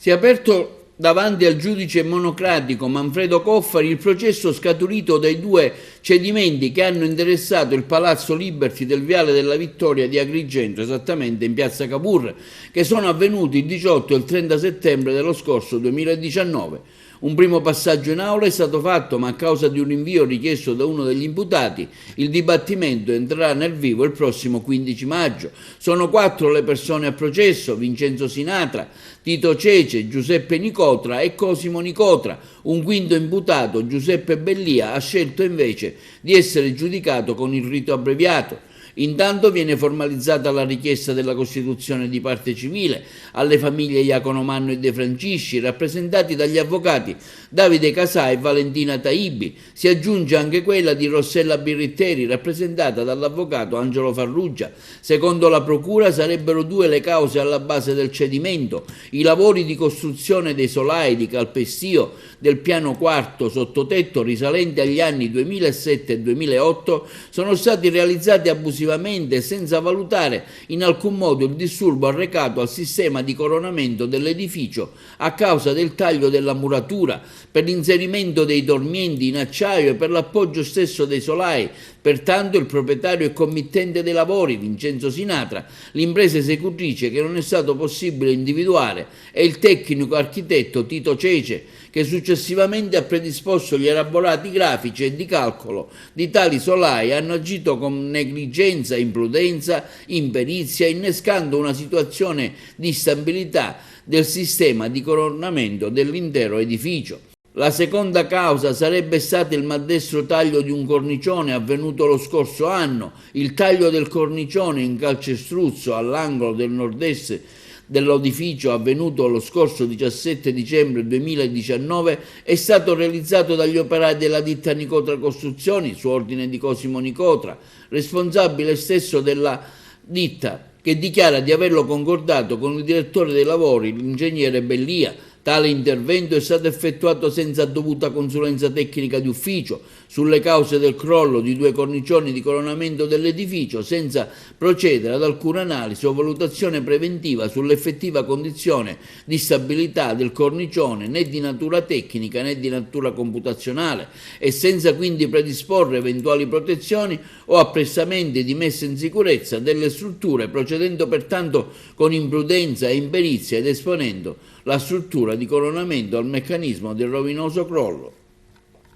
Si è aperto davanti al giudice monocratico Manfredo Coffari il processo scaturito dai due cedimenti che hanno interessato il Palazzo Liberty del Viale della Vittoria di Agrigento, esattamente in piazza Cavour, che sono avvenuti il 18 e il 30 settembre dello scorso 2019. Un primo passaggio in aula è stato fatto, ma a causa di un rinvio richiesto da uno degli imputati, il dibattimento entrerà nel vivo il prossimo 15 maggio. Sono 4 le persone a processo: Vincenzo Sinatra, Tito Cece, Giuseppe Nicotra e Cosimo Nicotra. Un quinto imputato, Giuseppe Bellia, ha scelto invece di essere giudicato con il rito abbreviato. Intanto viene formalizzata la richiesta della costituzione di parte civile alle famiglie Iacono Manno e De Francisci, rappresentati dagli avvocati Davide Casà e Valentina Taibi. Si aggiunge anche quella di Rossella Birritteri, rappresentata dall'avvocato Angelo Farrugia. Secondo la procura sarebbero 2 le cause alla base del cedimento: i lavori di costruzione dei solai di calpestio del piano quarto sottotetto risalenti agli anni 2007 e 2008 sono stati realizzati abusivamente, senza valutare in alcun modo il disturbo arrecato al sistema di coronamento dell'edificio a causa del taglio della muratura, per l'inserimento dei dormienti in acciaio e per l'appoggio stesso dei solai. Pertanto il proprietario e committente dei lavori, Vincenzo Sinatra, l'impresa esecutrice che non è stato possibile individuare, e il tecnico architetto Tito Cece, che successivamente ha predisposto gli elaborati grafici e di calcolo di tali solai, hanno agito con negligenza, imprudenza, imperizia, innescando una situazione di instabilità del sistema di coronamento dell'intero edificio. La seconda causa sarebbe stato il maldestro taglio di un cornicione avvenuto lo scorso anno. Il taglio del cornicione in calcestruzzo all'angolo del nord-est dell'edificio, avvenuto lo scorso 17 dicembre 2019, è stato realizzato dagli operai della ditta Nicotra Costruzioni su ordine di Cosimo Nicotra, responsabile stesso della ditta, che dichiara di averlo concordato con il direttore dei lavori, l'ingegnere Bellia. Tale intervento è stato effettuato senza dovuta consulenza tecnica di ufficio sulle cause del crollo di 2 cornicioni di coronamento dell'edificio, senza procedere ad alcuna analisi o valutazione preventiva sull'effettiva condizione di stabilità del cornicione, né di natura tecnica né di natura computazionale, e senza quindi predisporre eventuali protezioni o appressamenti di messa in sicurezza delle strutture, procedendo pertanto con imprudenza e imperizia ed esponendo la struttura di coronamento al meccanismo del rovinoso crollo.